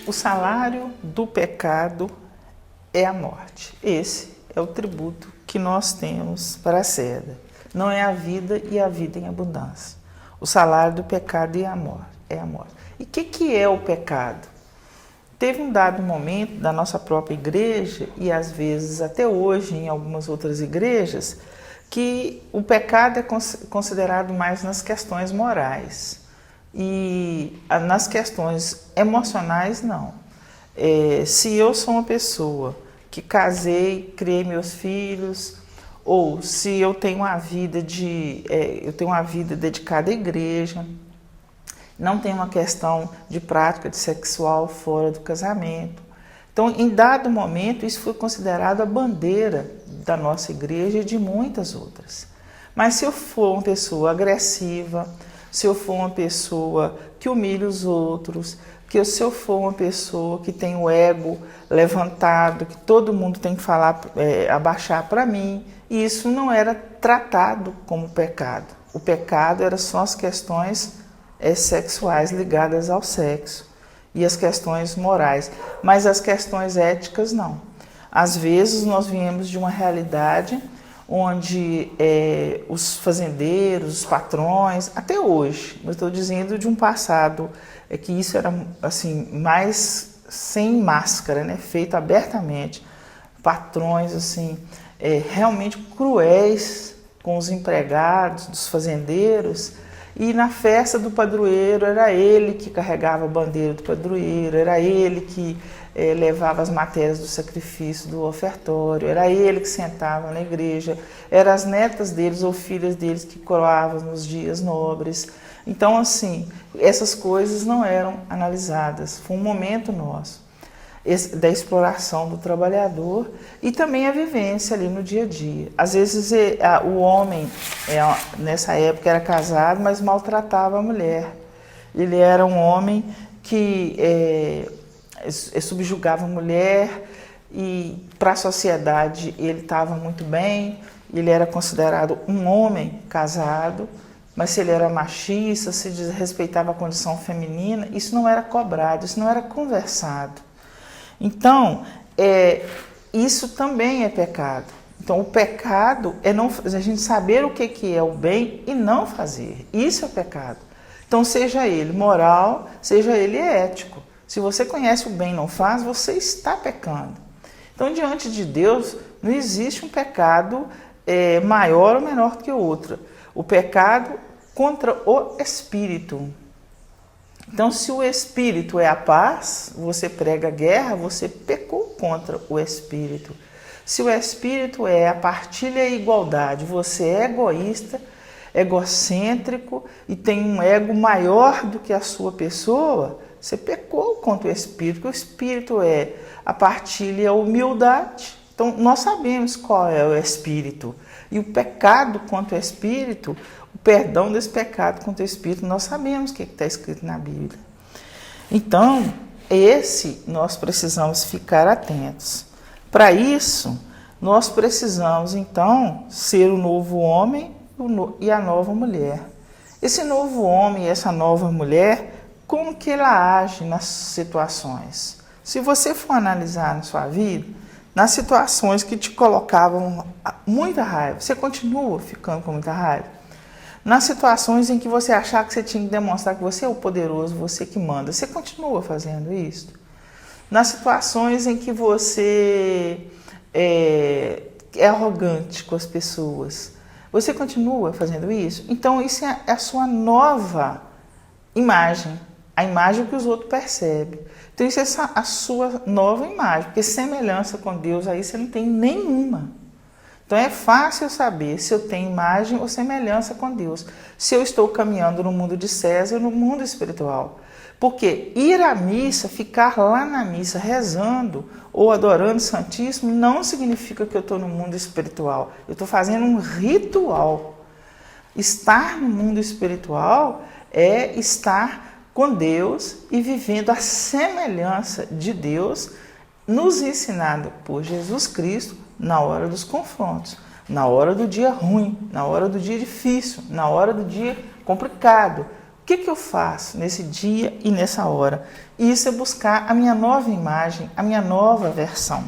O salário do pecado é a morte. Esse é o tributo que nós temos para a seda. Não é a vida e a vida em abundância. O salário do pecado é a morte. E o que é o pecado? Teve um dado momento da nossa própria igreja, e às vezes até hoje em algumas outras igrejas, que o pecado é considerado mais nas questões morais. E nas questões emocionais, não. Se eu sou uma pessoa que casei, criei meus filhos, ou se eu tenho uma vida dedicada à igreja, não tem uma questão de prática sexual fora do casamento. Então, em dado momento, isso foi considerado a bandeira da nossa igreja e de muitas outras. Mas se eu for uma pessoa agressiva, se eu for uma pessoa que humilha os outros, se eu for uma pessoa que tem o ego levantado, que todo mundo tem que falar, abaixar para mim, isso não era tratado como pecado. O pecado era só as questões sexuais ligadas ao sexo e as questões morais, mas as questões éticas não. Às vezes nós viemos de uma realidade onde os fazendeiros, os patrões, até hoje, mas estou dizendo de um passado que isso era assim mais sem máscara, né, feito abertamente, patrões assim realmente cruéis com os empregados dos fazendeiros. E na festa do padroeiro era ele que carregava a bandeira do padroeiro, era ele que levava as matérias do sacrifício do ofertório, era ele que sentava na igreja, eram as netas deles ou filhas deles que coroavam nos dias nobres. Então, assim, essas coisas não eram analisadas. Foi um momento nosso da exploração do trabalhador e também a vivência ali no dia a dia. Às vezes o homem, nessa época, era casado, mas maltratava a mulher. Ele era um homem que subjugava a mulher e para a sociedade ele estava muito bem, ele era considerado um homem casado, mas se ele era machista, se desrespeitava a condição feminina, isso não era cobrado, isso não era conversado. Então, isso também é pecado. Então, o pecado é a gente saber o que é o bem e não fazer. Isso é pecado. Então, seja ele moral, seja ele ético. Se você conhece o bem e não faz, você está pecando. Então, diante de Deus, não existe um pecado maior ou menor que o outro. O pecado contra o espírito. Então, se o espírito é a paz, você prega guerra, você pecou contra o espírito. Se o espírito é a partilha e a igualdade, você é egoísta, egocêntrico e tem um ego maior do que a sua pessoa, você pecou contra o espírito, porque o espírito é a partilha e a humildade. Então, nós sabemos qual é o espírito. E o pecado contra o espírito, o perdão desse pecado contra o espírito, nós sabemos o que está escrito na Bíblia. Então, nós precisamos ficar atentos. Para isso, nós precisamos, então, ser o novo homem e a nova mulher. Esse novo homem e essa nova mulher, como que ela age nas situações? Se você for analisar na sua vida, nas situações que te colocavam muita raiva, você continua ficando com muita raiva? Nas situações em que você achava que você tinha que demonstrar que você é o poderoso, você que manda, você continua fazendo isso? Nas situações em que você é arrogante com as pessoas, você continua fazendo isso? Então, isso é a sua nova imagem, a imagem que os outros percebem. Então, isso é a sua nova imagem, porque semelhança com Deus aí você não tem nenhuma. Então, é fácil saber se eu tenho imagem ou semelhança com Deus, se eu estou caminhando no mundo de César ou no mundo espiritual. Porque ir à missa, ficar lá na missa rezando ou adorando o Santíssimo não significa que eu estou no mundo espiritual. Eu estou fazendo um ritual. Estar no mundo espiritual é estar com Deus e vivendo a semelhança de Deus nos ensinado por Jesus Cristo na hora dos confrontos, na hora do dia ruim, na hora do dia difícil, na hora do dia complicado. O que eu faço nesse dia e nessa hora? E isso é buscar a minha nova imagem, a minha nova versão.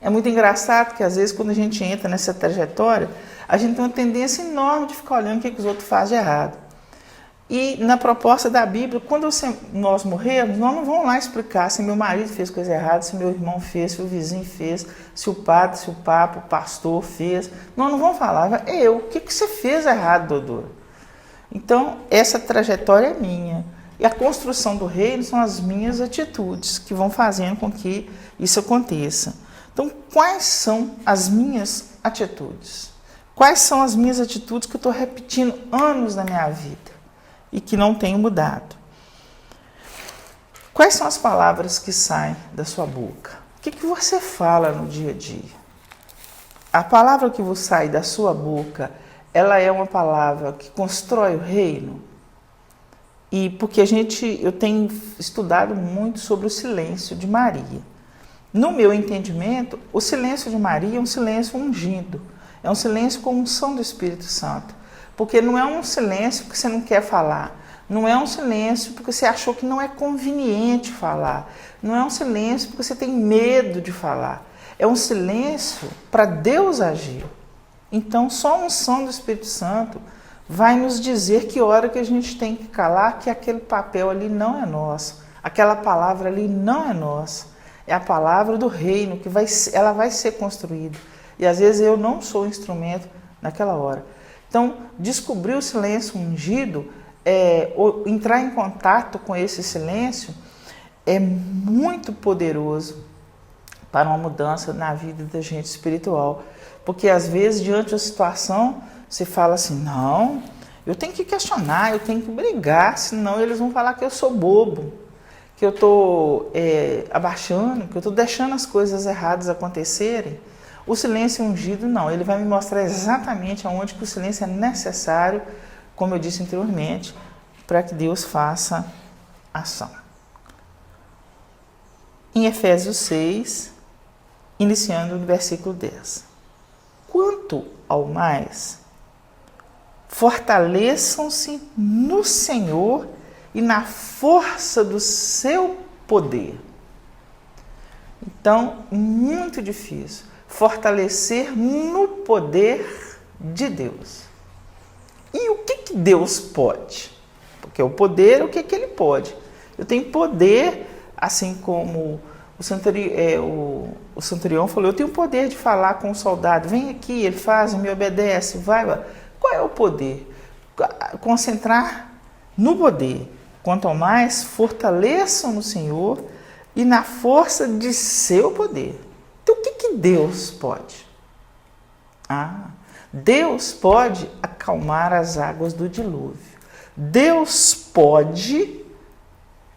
É muito engraçado que às vezes quando a gente entra nessa trajetória, a gente tem uma tendência enorme de ficar olhando o que os outros fazem de errado. E na proposta da Bíblia, quando nós morrermos, nós não vamos lá explicar se meu marido fez coisa errada, se meu irmão fez, se o vizinho fez, se o padre, se o papa, o pastor fez. Nós não vamos falar, o que você fez errado, Dodô? Então, essa trajetória é minha. E a construção do reino são as minhas atitudes que vão fazendo com que isso aconteça. Então, quais são as minhas atitudes? Quais são as minhas atitudes que eu estou repetindo anos na minha vida e que não tenho mudado? Quais são as palavras que saem da sua boca? O que você fala no dia a dia? A palavra que sai da sua boca, ela é uma palavra que constrói o reino? E porque eu tenho estudado muito sobre o silêncio de Maria. No meu entendimento, o silêncio de Maria é um silêncio ungido. É um silêncio com unção do Espírito Santo. Porque não é um silêncio porque você não quer falar. Não é um silêncio porque você achou que não é conveniente falar. Não é um silêncio porque você tem medo de falar. É um silêncio para Deus agir. Então, só a unção do Espírito Santo vai nos dizer que hora que a gente tem que calar, que aquele papel ali não é nosso. Aquela palavra ali não é nossa. É a palavra do reino, que ela vai ser construída. E às vezes eu não sou o instrumento naquela hora. Então, descobrir o silêncio ungido, entrar em contato com esse silêncio, é muito poderoso para uma mudança na vida da gente espiritual. Porque às vezes, diante da situação, você fala assim, não, eu tenho que questionar, eu tenho que brigar, senão eles vão falar que eu sou bobo, que eu estou abaixando, que eu estou deixando as coisas erradas acontecerem. O silêncio ungido, não, ele vai me mostrar exatamente aonde que o silêncio é necessário, como eu disse anteriormente, para que Deus faça ação. Em Efésios 6, iniciando no versículo 10. Quanto ao mais, fortaleçam-se no Senhor e na força do seu poder. Então, muito difícil. Fortalecer no poder de Deus. E o que Deus pode? Porque o poder, o que ele pode? Eu tenho poder, assim como o centurião falou, eu tenho poder de falar com o soldado, vem aqui, ele faz, me obedece, vai. Qual é o poder? Concentrar no poder. Quanto ao mais, fortaleçam no Senhor e na força de seu poder. Então, o que Deus pode? Deus pode acalmar as águas do dilúvio. Deus pode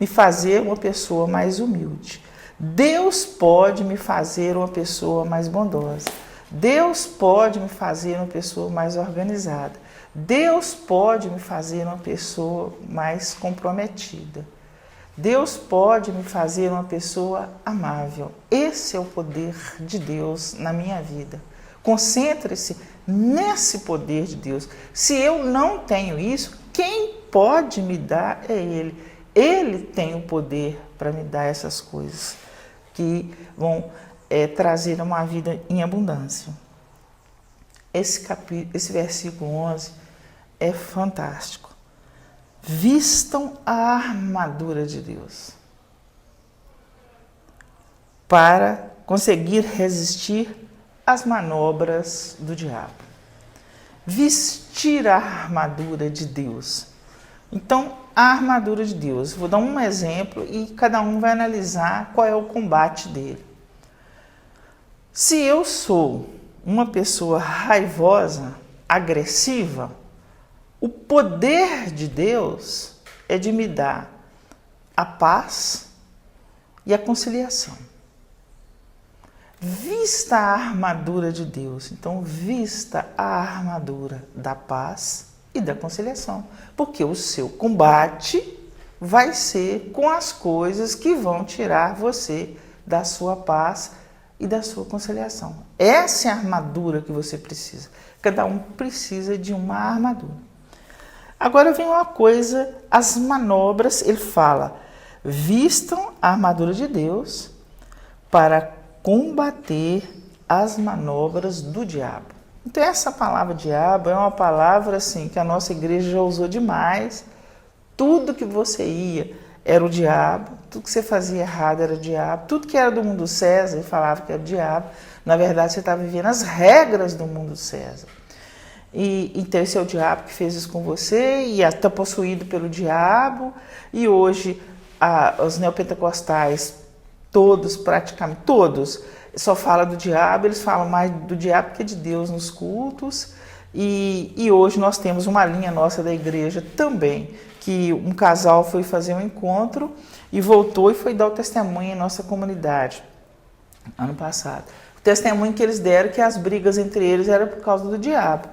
me fazer uma pessoa mais humilde. Deus pode me fazer uma pessoa mais bondosa. Deus pode me fazer uma pessoa mais organizada. Deus pode me fazer uma pessoa mais comprometida. Deus pode me fazer uma pessoa amável. Esse é o poder de Deus na minha vida. Concentre-se nesse poder de Deus. Se eu não tenho isso, quem pode me dar é Ele. Ele tem o poder para me dar essas coisas que vão trazer uma vida em abundância. Esse versículo 11 é fantástico. Vistam a armadura de Deus para conseguir resistir às manobras do diabo. Vestir a armadura de Deus. Então, a armadura de Deus. Vou dar um exemplo e cada um vai analisar qual é o combate dele. Se eu sou uma pessoa raivosa, agressiva, o poder de Deus é de me dar a paz e a conciliação. Vista a armadura de Deus. Então, vista a armadura da paz e da conciliação. Porque o seu combate vai ser com as coisas que vão tirar você da sua paz e da sua conciliação. Essa é a armadura que você precisa. Cada um precisa de uma armadura. Agora vem uma coisa, as manobras, ele fala, vistam a armadura de Deus para combater as manobras do diabo. Então essa palavra diabo é uma palavra assim que a nossa igreja já usou demais. Tudo que você ia era o diabo, tudo que você fazia errado era o diabo, tudo que era do mundo César ele falava que era o diabo. Na verdade você estava vivendo as regras do mundo César. E então esse é o diabo que fez isso com você e está possuído pelo diabo. E hoje os neopentecostais, todos, praticamente todos, só falam do diabo, eles falam mais do diabo que de Deus nos cultos. E hoje nós temos uma linha nossa da igreja também, que um casal foi fazer um encontro e voltou e foi dar o testemunho em nossa comunidade, ano passado. O testemunho que eles deram que as brigas entre eles eram por causa do diabo.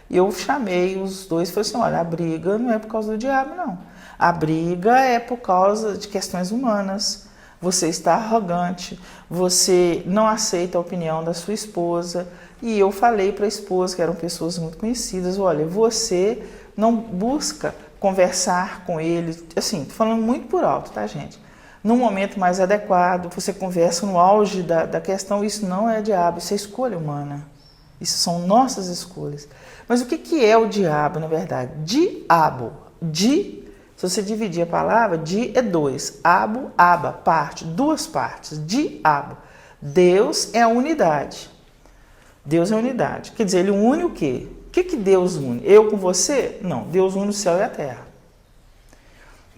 E eu chamei os dois e falei assim, olha, a briga não é por causa do diabo, não. A briga é por causa de questões humanas. Você está arrogante, você não aceita a opinião da sua esposa. E eu falei para a esposa, que eram pessoas muito conhecidas, olha, você não busca conversar com ele, assim, tô falando muito por alto, tá, gente? No momento mais adequado, você conversa no auge da questão, isso não é diabo, isso é escolha humana. Isso são nossas escolhas. Mas o que é o diabo, na verdade? Diabo. Se você dividir a palavra, di é dois. Abo, aba, parte, duas partes. Diabo. Deus é a unidade. Deus é a unidade. Quer dizer, ele une o quê? O que Deus une? Eu com você? Não. Deus une o céu e a terra.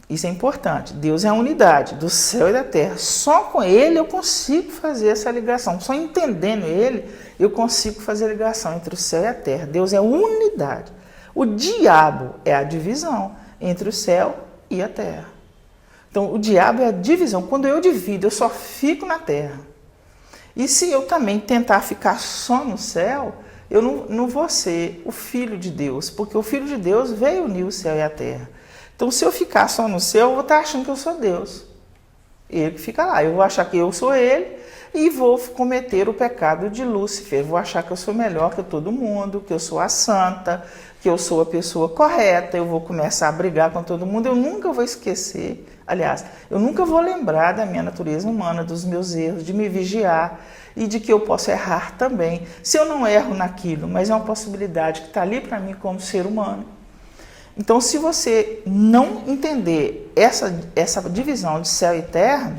Isso é importante. Deus é a unidade do céu e da terra. Só com ele eu consigo fazer essa ligação. Só entendendo ele, eu consigo fazer a ligação entre o céu e a terra. Deus é a unidade. O diabo é a divisão entre o céu e a terra. Então, o diabo é a divisão. Quando eu divido, eu só fico na terra. E se eu também tentar ficar só no céu, eu não vou ser o Filho de Deus, porque o Filho de Deus veio unir o céu e a terra. Então, se eu ficar só no céu, eu vou estar achando que eu sou Deus. Ele que fica lá. Eu vou achar que eu sou ele e vou cometer o pecado de Lúcifer. Vou achar que eu sou melhor que todo mundo, que eu sou a santa, que eu sou a pessoa correta. Eu vou começar a brigar com todo mundo. Eu nunca vou esquecer, aliás, eu nunca vou lembrar da minha natureza humana, dos meus erros, de me vigiar e de que eu posso errar também. Se eu não erro naquilo, mas é uma possibilidade que está ali para mim como ser humano. Então, se você não entender essa divisão de céu e terra,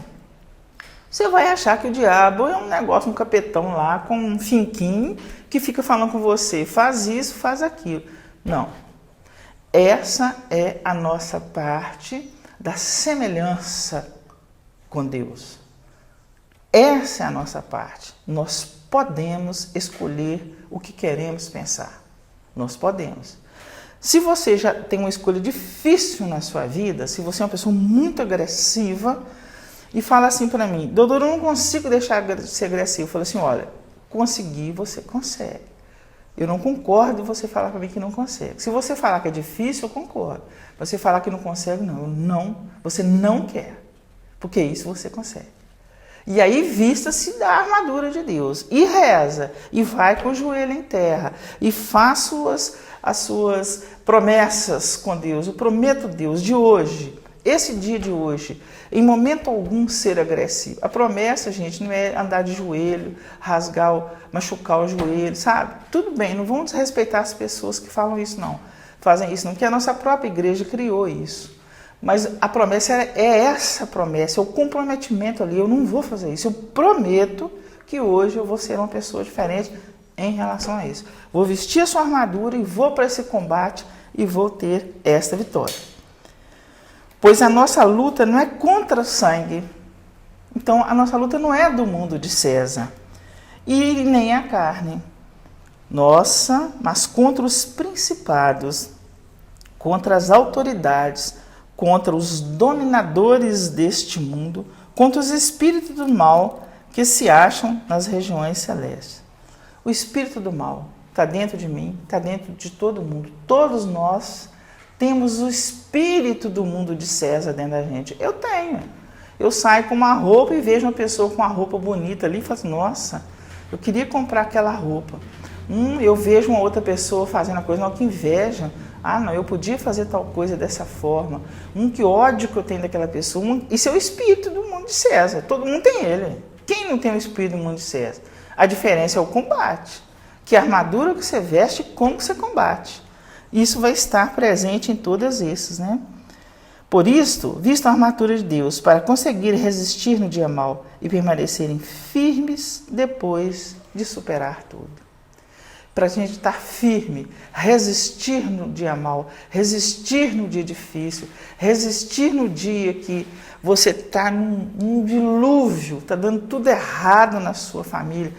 você vai achar que o diabo é um negócio, um capetão lá com um finquinho que fica falando com você, faz isso, faz aquilo. Não. Essa é a nossa parte da semelhança com Deus. Essa é a nossa parte. Nós podemos escolher o que queremos pensar. Nós podemos. Se você já tem uma escolha difícil na sua vida, se você é uma pessoa muito agressiva e fala assim para mim, doutor, eu não consigo deixar de ser agressivo. Eu falo assim, olha, conseguir você consegue. Eu não concordo você falar para mim que não consegue. Se você falar que é difícil, eu concordo. Você falar que não consegue, não. Você não quer. Porque isso você consegue. E aí vista-se da armadura de Deus. E reza. E vai com o joelho em terra. E faz as suas promessas com Deus. Eu prometo, Deus, de hoje, esse dia de hoje, em momento algum ser agressivo. A promessa, gente, não é andar de joelho, machucar o joelho, sabe? Tudo bem, não vamos desrespeitar as pessoas que falam isso, não. Fazem isso, não, porque a nossa própria igreja criou isso. Mas a promessa é essa promessa, é o comprometimento ali. Eu não vou fazer isso. Eu prometo que hoje eu vou ser uma pessoa diferente em relação a isso. Vou vestir a sua armadura e vou para esse combate e vou ter esta vitória. Pois a nossa luta não é contra o sangue. Então, a nossa luta não é do mundo de César e nem a carne. Nossa, mas contra os principados, contra as autoridades, contra os dominadores deste mundo, contra os espíritos do mal que se acham nas regiões celestes. O espírito do mal está dentro de mim, está dentro de todo mundo. Todos nós temos o espírito do mundo de César dentro da gente. Eu tenho. Eu saio com uma roupa e vejo uma pessoa com uma roupa bonita ali e falo assim, nossa, eu queria comprar aquela roupa. Eu vejo uma outra pessoa fazendo a coisa, não, que inveja. Ah, não, eu podia fazer tal coisa dessa forma. Que ódio que eu tenho daquela pessoa. Isso é o espírito do mundo de César. Todo mundo tem ele. Quem não tem o espírito do mundo de César? A diferença é o combate. Que a armadura que você veste, como que você combate. Isso vai estar presente em todas essas, né? Por isto, visto a armadura de Deus, para conseguir resistir no dia mau e permanecerem firmes depois de superar tudo. Para a gente estar firme, resistir no dia mau, resistir no dia difícil, resistir no dia que você está num dilúvio, está dando tudo errado na sua família.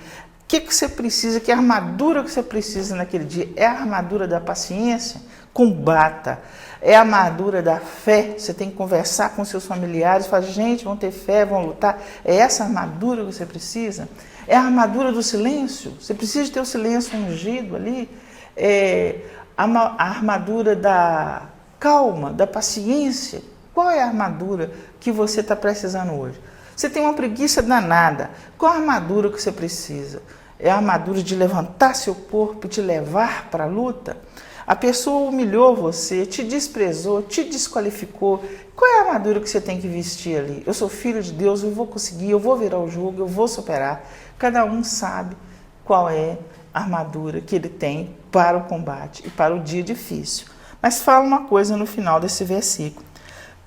O que você precisa, que armadura que você precisa naquele dia? É a armadura da paciência? Combata. É a armadura da fé? Você tem que conversar com seus familiares, falar, gente, vão ter fé, vão lutar. É essa armadura que você precisa? É a armadura do silêncio? Você precisa ter o silêncio ungido ali? É a armadura da calma, da paciência? Qual é a armadura que você está precisando hoje? Você tem uma preguiça danada. Qual a armadura que você precisa? É a armadura de levantar seu corpo e te levar para a luta? A pessoa humilhou você, te desprezou, te desqualificou. Qual é a armadura que você tem que vestir ali? Eu sou filho de Deus, eu vou conseguir, eu vou virar o jogo, eu vou superar. Cada um sabe qual é a armadura que ele tem para o combate e para o dia difícil. Mas fala uma coisa no final desse versículo.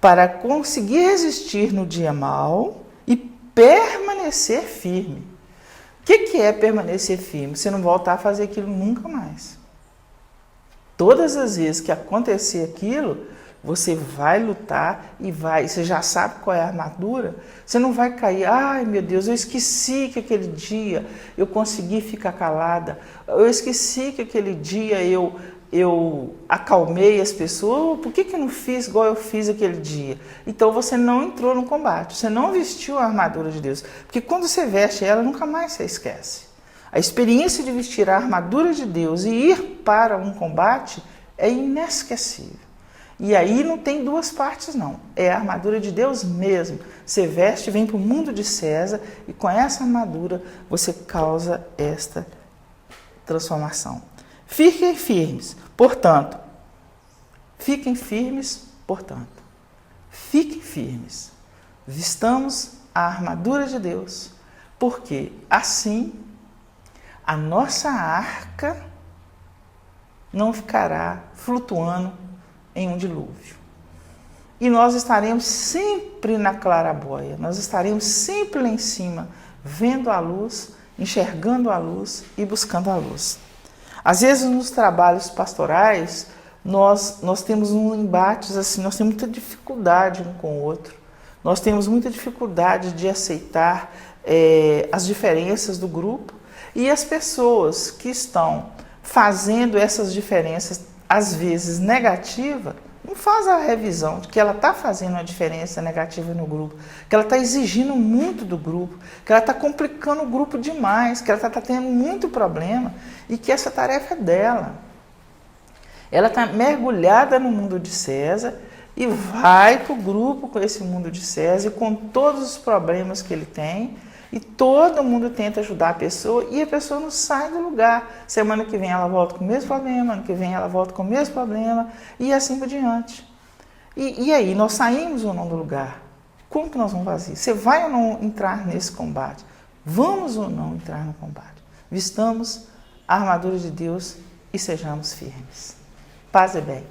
Para conseguir resistir no dia mau e permanecer firme. O que é permanecer firme? Você não voltar a fazer aquilo nunca mais. Todas as vezes que acontecer aquilo, você vai lutar e vai. Você já sabe qual é a armadura. Você não vai cair. Ai, meu Deus, eu esqueci que aquele dia eu consegui ficar calada. Eu esqueci que aquele dia eu acalmei as pessoas. Por que eu não fiz igual eu fiz aquele dia? Então você não entrou no combate. Você não vestiu a armadura de Deus. Porque quando você veste ela, nunca mais você esquece. A experiência de vestir a armadura de Deus e ir para um combate é inesquecível. E aí não tem duas partes não, é a armadura de Deus mesmo. Você veste, vem para o mundo de César e com essa armadura você causa esta transformação. Fiquem firmes, portanto. Fiquem firmes, portanto. Fiquem firmes. Vistamos a armadura de Deus, porque assim a nossa arca não ficará flutuando em um dilúvio. E nós estaremos sempre na claraboia, nós estaremos sempre lá em cima, vendo a luz, enxergando a luz e buscando a luz. Às vezes nos trabalhos pastorais, nós temos uns embates assim, nós temos muita dificuldade um com o outro. Nós temos muita dificuldade de aceitar as diferenças do grupo. E as pessoas que estão fazendo essas diferenças, às vezes negativa, não faz a revisão de que ela está fazendo uma diferença negativa no grupo, que ela está exigindo muito do grupo, que ela está complicando o grupo demais, que ela está tendo muito problema e que essa tarefa é dela. Ela está mergulhada no mundo de César e vai para o grupo com esse mundo de César e com todos os problemas que ele tem. E todo mundo tenta ajudar a pessoa e a pessoa não sai do lugar. Semana que vem ela volta com o mesmo problema, ano que vem ela volta com o mesmo problema e assim por diante. E aí, nós saímos ou não do lugar? Como que nós vamos fazer? Você vai ou não entrar nesse combate? Vamos ou não entrar no combate? Vistamos a armadura de Deus e sejamos firmes. Paz e bem.